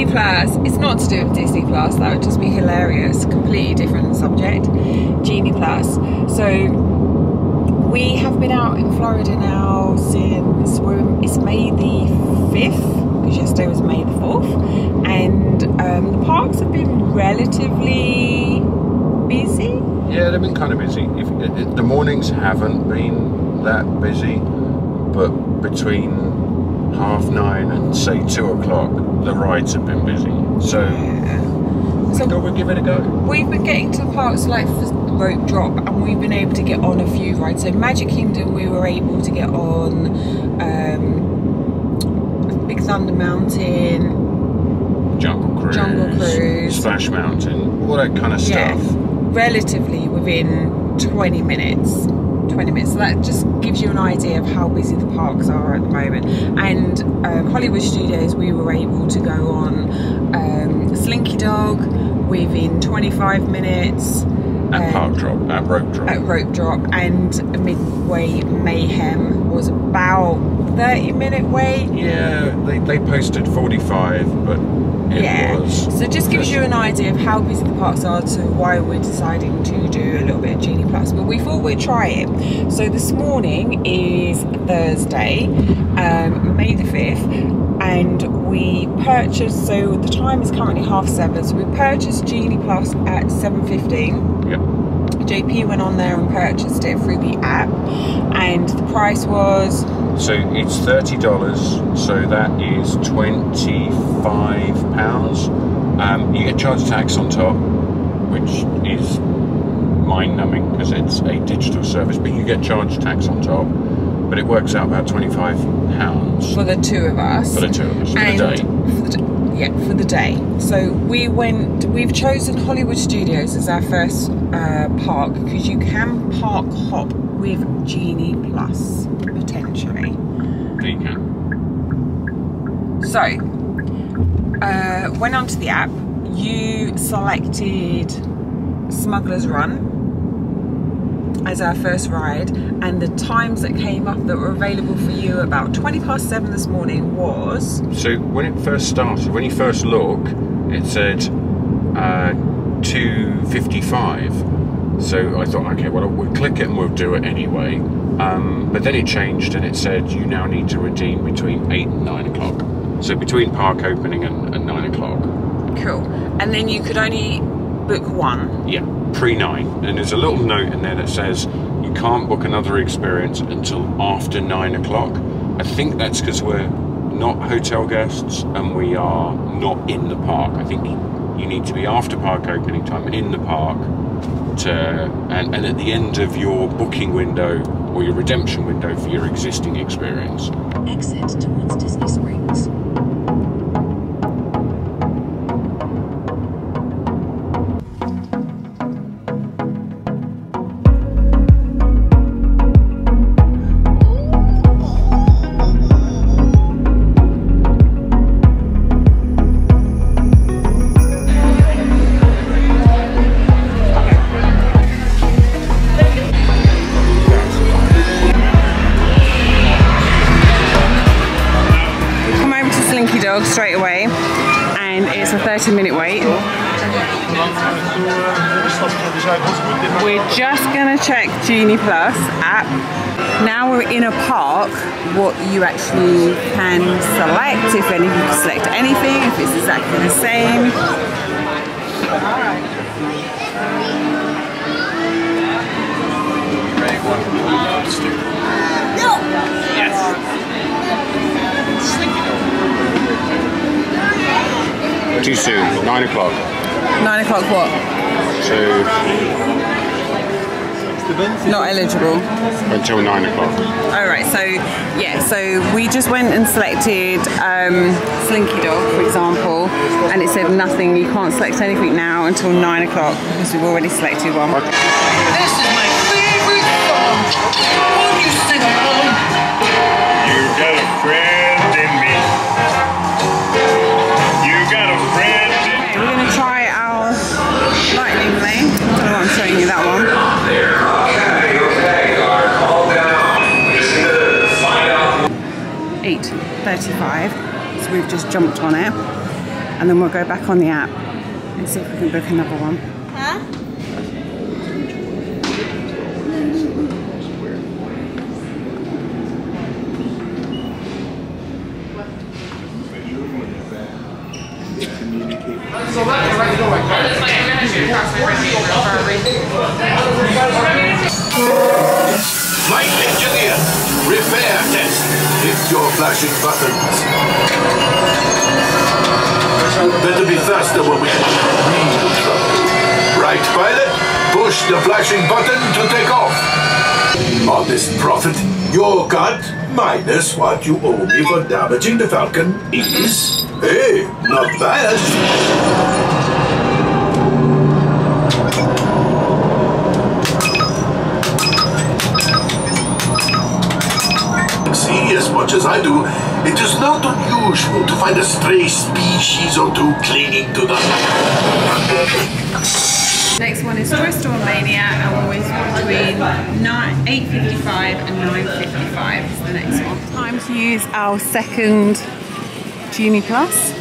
Genie Plus. It's not to do with Disney Plus, that would just be hilarious. Completely different subject. Genie Plus. So we have been out in Florida now since it's May the 5th, because yesterday was May the 4th, and the parks have been relatively busy. Yeah, they've been kind of busy. The mornings haven't been that busy, but between 9:30 and say 2 o'clock, the rides have been busy. So, we thought we'd give it a go. We've been getting to the parks like for rope drop, and we've been able to get on a few rides. So Magic Kingdom, we were able to get on Big Thunder Mountain, Jungle Cruise, Splash Mountain, all that kind of stuff. Relatively within 20 minutes. So that just gives you an idea of how busy the parks are at the moment. And Hollywood Studios, we were able to go on Slinky Dog within 25 minutes. At rope drop. And Midway Mayhem was about 30-minute wait. Yeah, they posted 45, but it was. So it just gives you an idea of how busy the parks are, to why we're deciding to do a little bit of Genie Plus. But we thought we'd try it. So this morning is Thursday, May the 5th, and we purchased, so the time is currently 7:30, so we purchased Genie Plus at 7:15. Yep. JP went on there and purchased it through the app, and the price was... So it's $30, so that is £25. You get charge tax on top, which is mind-numbing because it's a digital service, but you get charge tax on top. But it works out about £25 for the two of us. For the day. For the day. So we've chosen Hollywood Studios as our first park, because you can park hop with Genie Plus, potentially. You can. So, went onto the app, you selected Smuggler's Run as our first ride, and the times that came up that were available for you about 7:20 this morning was... So when it first started, when you first look, it said 2:55. So I thought, okay, well, we'll click it and we'll do it anyway. But then it changed and it said you now need to redeem between 8 and 9 o'clock. So between park opening and 9 o'clock. Cool. And then you could only book one. Yeah, pre-9. And there's a little note in there that says you can't book another experience until after 9 o'clock. I think that's because we're not hotel guests and we are not in the park. I think you need to be after park opening time in the park and at the end of your booking window or your redemption window for your existing experience. Exit towards Disney Springs. Straight away, and it's a 30-minute wait. We're just gonna check Genie Plus app. Now we're in a park, what you actually can select, if any, you can select anything, if it's exactly the same. Yes. Too soon, 9 o'clock. 9 o'clock what? So... Not eligible. Until 9 o'clock. Alright, so yeah, so we just went and selected Slinky Dog, for example, and it said nothing, you can't select anything now until 9 o'clock because we've already selected one. This is my favorite song. Won't you sing along? You got a friend in me. Okay, we're going to try our lightning lane. I don't know why I'm showing you that one. 8:35, so we've just jumped on it. and then we'll go back on the app and see if we can book another one. Huh? Flight engineer, repair test. Hit your flashing buttons. Better be faster when we get real trouble. Right, pilot? Push the flashing button to take off. Honest Prophet, your cut minus what you owe me for damaging the Falcon is, hey, not bad. See, as much as I do, it is not unusual to find a stray species or two clinging to the... Next one is Toy Store Mania, and always between 8:55 and 9:55 is the next one. Time to use our second GENIE Plus.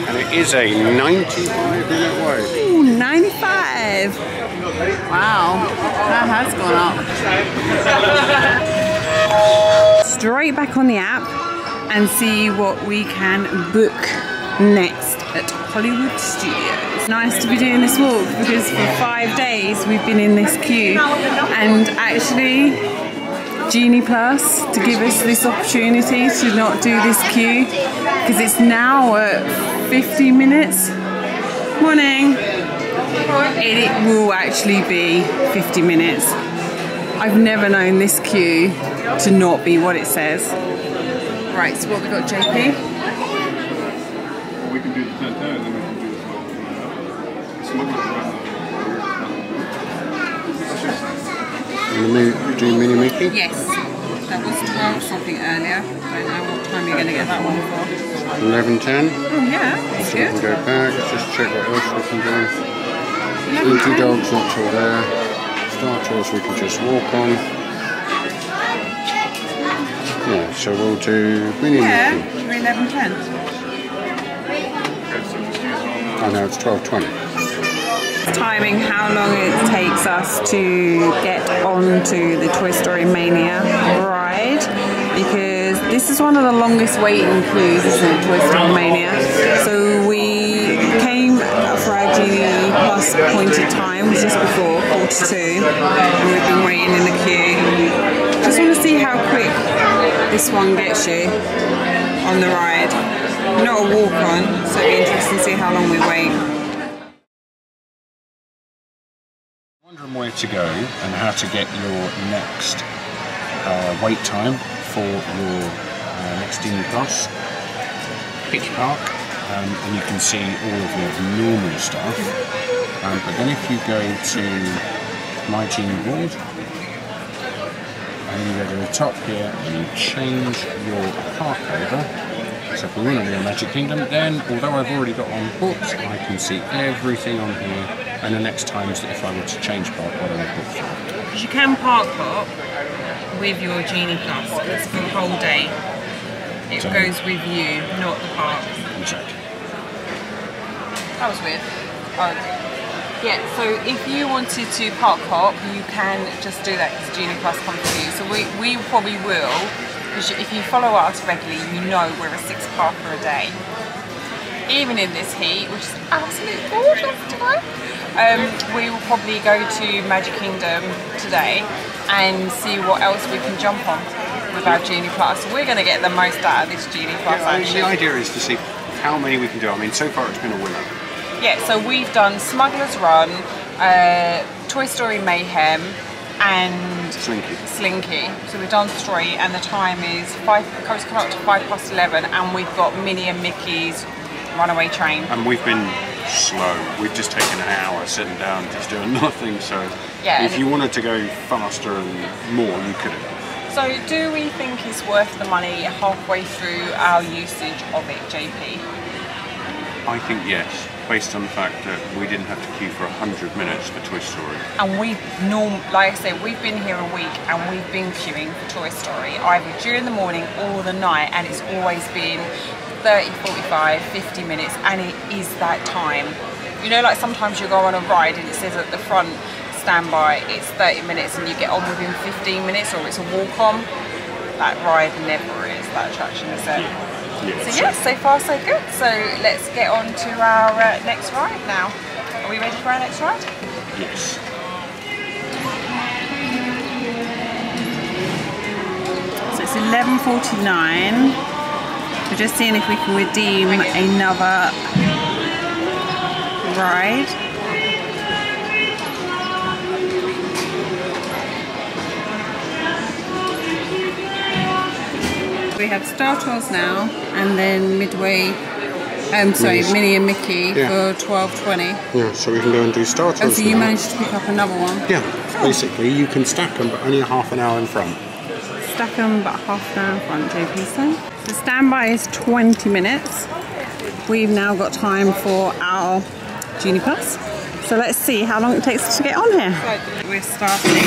And it is a 95-minute wait. Ooh, 95! Wow, that has gone up. Straight back on the app and see what we can book next at Hollywood Studios. Nice to be doing this walk because for 5 days we've been in this queue, and actually GENIE Plus to give us this opportunity to not do this queue because it's now at 50 minutes. Morning. It will actually be 50 minutes. I've never known this queue to not be what it says. Right, so what we got, JP? We can do the 10 and then we can do the Do Mini Mickey? Yes. That was 12 something earlier. Don't know what time you're going to get that one for. 11:10. Oh yeah, that's So we good. can go back, just check what else we can do. 11:10. Inky Dog's not till there. Star Tours we can just walk on. Yeah, so we'll do Mini Yeah, Mickey. we're 11:10. Oh no, it's 12:20. Timing how long it takes us to get onto the Toy Story Mania ride, because this is one of the longest waiting queues, isn't it, Toy Story Mania? So we came for our GENIE Plus appointed time just before 42, and we've been waiting in the queue. Just want to see how quick this one gets you on the ride. Not a walk on, so it'll be interesting to see how long we wait. Wondering where to go and how to get your next wait time for your next GENIE Plus. Pick your park, and you can see all of your normal stuff. But then if you go to My GENIE Board, and you go to the top here and you change your park over. So if we want to do a Magic Kingdom, then although I've already got one booked, I can see everything on here. And the next times that if I were to change park, what I would book for. Because you can park hop with your GENIE Plus. It's for the whole day. It So- goes with you, not the park. Exactly. That was weird. Oh. Yeah, so if you wanted to park hop, you can just do that because GENIE Plus comes with you. So we probably will, because if you follow us regularly, you know we're a 6 parker a day. Even in this heat, which is absolutely gorgeous today. We will probably go to Magic Kingdom today and see what else we can jump on with our GENIE Plus. We're going to get the most out of this GENIE Plus actually. The idea is to see how many we can do. I mean, so far it's been a winner. Yeah, so we've done Smuggler's Run, Toy Story Mayhem, and Slinky. So we've done 3, and the time is coming up to 11:05, and we've got Minnie and Mickey's Runaway Train. And we've been slow. We've just taken an hour sitting down just doing nothing. So Yeah, if you wanted to go faster and more, you could have. So do we think it's worth the money halfway through our usage of it, JP? I think yes. based on the fact that we didn't have to queue for 100 minutes for Toy Story. And like I said, we've been here a week and we've been queuing for Toy Story either during the morning or the night, and it's always been 30, 45, 50 minutes, and it is that time. You know, like sometimes you go on a ride and it says at the front, standby, it's 30 minutes and you get on within 15 minutes, or it's a walk on. That ride never is, that attraction, is it? Yeah. So yeah, so far so good. So let's get on to our next ride now. Are we ready for our next ride? Yes. So it's 11:49. We're just seeing if we can redeem another ride. We have Star Tours now, and then Midway, Minnie and Mickey for 12:20. Yeah, so we can go and do Star Tours. Oh, so you managed to pick up another one? Yeah, basically you can stack them, but only a half an hour in front. Stack them, but half an hour in front, JP said. The standby is 20 minutes. We've now got time for our GENIE Plus. So let's see how long it takes us to get on here. We're starting.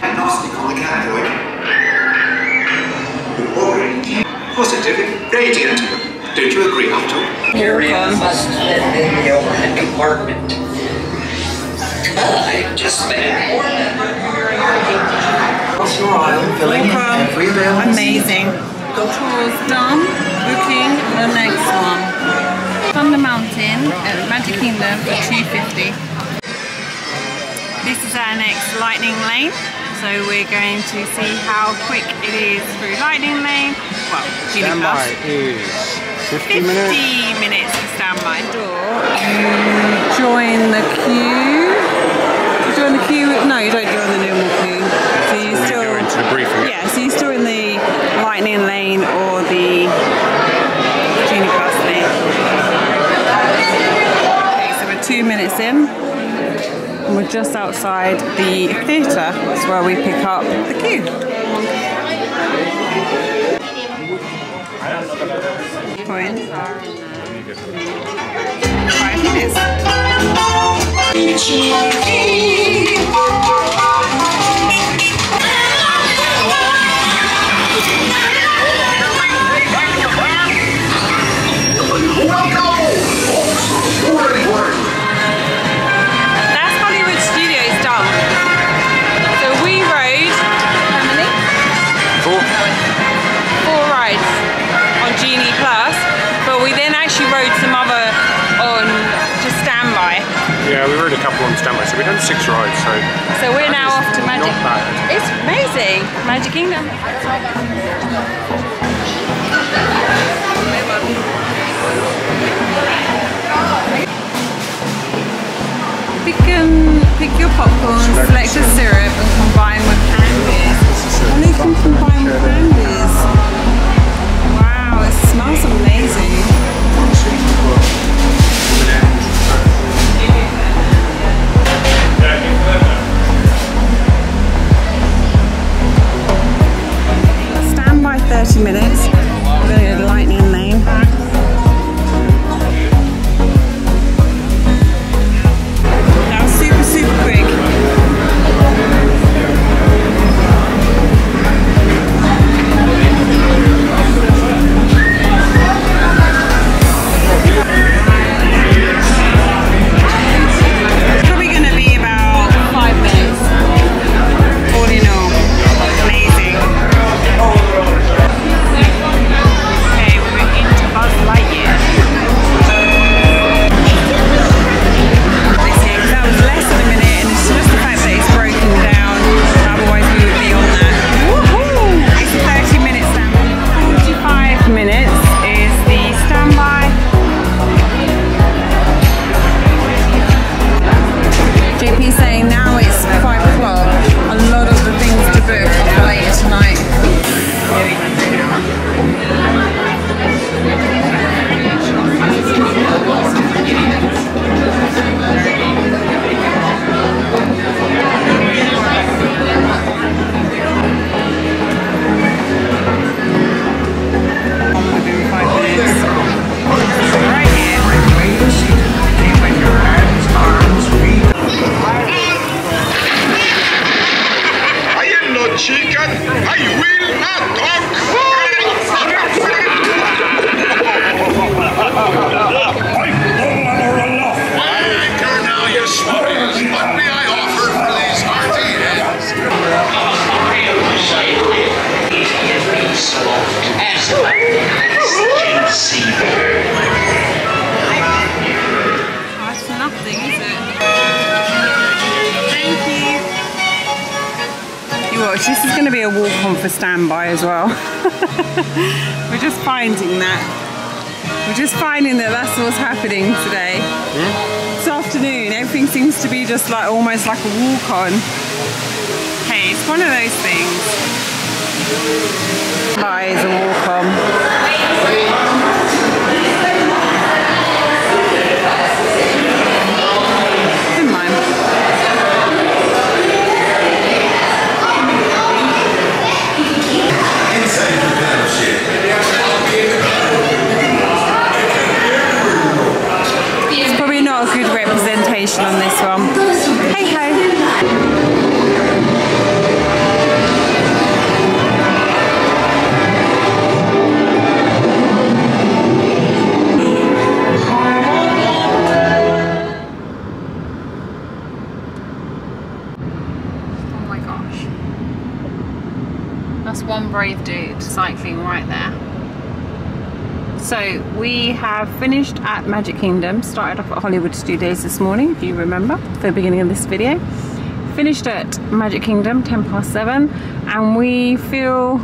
Agnostic on the cathode. Positive, radiant. Don't you agree, Otto? Area must live in the overhead compartment. I just spent. Cross your aisle, filling every rail. Amazing. Tours done. Booking the next one. Thunder Mountain at Magic Kingdom for $2.50. This is our next Lightning Lane. So we're going to see how quick it is through Lightning Lane. Well, GENIE Plus. Standby is 50 minutes for standby. Join the queue. Join the queue. No, you don't join the normal queue. So you still. Go into the briefing. Yeah, so you're still in the Lightning Lane or the GENIE Plus lane. Okay, so we're 2 minutes in. And we're just outside the theatre. That's where we pick up the queue. Point. 5 minutes. Yeah, we rode a couple on standby, so we've done 6 rides. So we're now off to Magic. It's amazing, Magic Kingdom. Pick your popcorn, select a syrup, and combine with candies. And you can combine with candies. Wow, it smells amazing. Standby 30 minutes. We're going to go to Lightning Lane. This is going to be a walk-on for standby as well. We're just finding that. We're just finding that that's what's happening today. This afternoon, everything seems to be just like almost like a walk-on. Hey, it's one of those things. That is a walk-on. Never mind. It's probably not a good representation on this one. Hey ho. One brave dude cycling right there. So we have finished at Magic Kingdom, started off at Hollywood Studios this morning, if you remember, the beginning of this video. Finished at Magic Kingdom 7:10, and we feel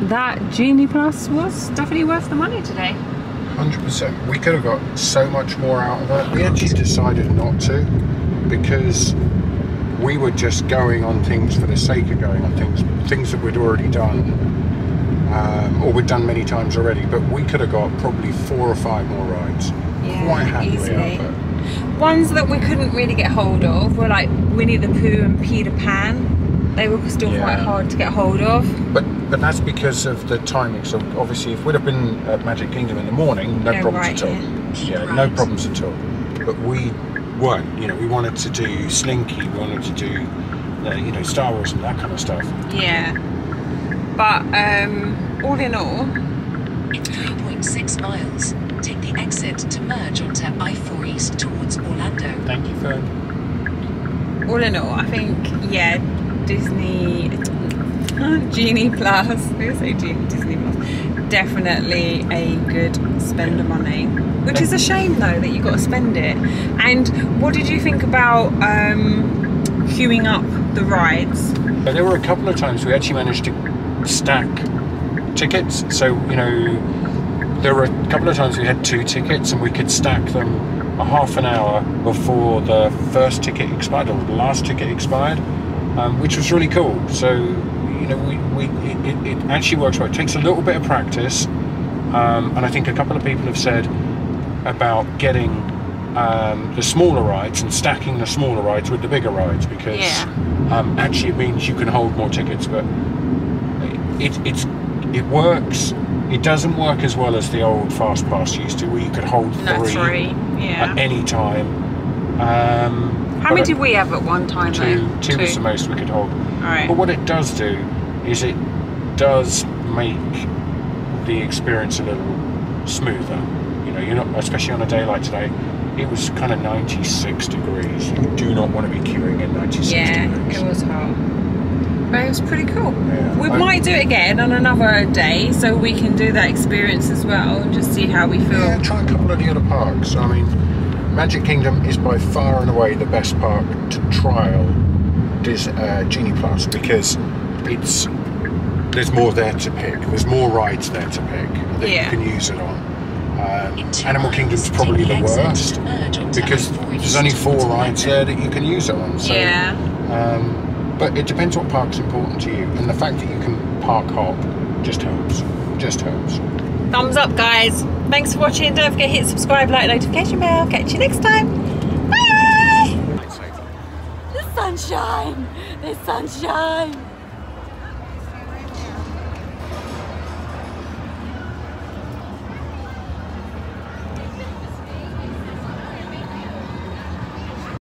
that GENIE Plus was definitely worth the money today. 100%. We could have got so much more out of it. We actually decided not to, because we were just going on things for the sake of going on things that we'd already done, or we'd done many times already, but we could have got probably 4 or 5 more rides. Yeah, quite happily easily. out of it. Ones that we couldn't really get hold of were like Winnie the Pooh and Peter Pan. They were still quite hard to get hold of. But that's because of the timing. So obviously if we'd have been at Magic Kingdom in the morning, no problems at all. Yeah, no problems at all. But we weren't, you know, we wanted to do Slinky, we wanted to do, you know, Star Wars and that kind of stuff. Yeah, but all in all, in 3.6 miles, take the exit to merge onto I-4 East towards Orlando. Thank you, Fern. All in all, I think, yeah, GENIE Plus, we say Disney Plus, definitely a good spend of money. Which is a shame though that you got to spend it. And what did you think about queuing up the rides? There were a couple of times we actually managed to stack tickets. So, you know, there were a couple of times we had 2 tickets and we could stack them a half an hour before the first ticket expired or the last ticket expired, which was really cool. So, you know, it actually works well. It takes a little bit of practice, and I think a couple of people have said about getting the smaller rides and stacking the smaller rides with the bigger rides, because actually it means you can hold more tickets, but it works. It doesn't work as well as the old Fast Pass used to, where you could hold 3 at any time. How many did we have at one time? Two was the most we could hold. Right. But what it does do is it does make the experience a little smoother. You know, you're not, especially on a day like today, it was kind of 96 degrees. You do not want to be queuing in 96 degrees. Yeah, it was hot. But it was pretty cool. Yeah, we might do it again on another day, so we can do that experience as well and just see how we feel. Yeah, try a couple of the other parks. I mean, Magic Kingdom is by far and away the best park to trial this GENIE Plus, because there's more there to pick. There's more rides there to pick that you can use it on. Animal Kingdom's probably the worst, because there's only 4 rides there that you can use it on. So, but it depends what park's important to you, and the fact that you can park hop just helps. Just helps. Thumbs up, guys. Thanks for watching. Don't forget to hit subscribe, like, notification bell. Catch you next time. Bye. The sunshine. The sunshine.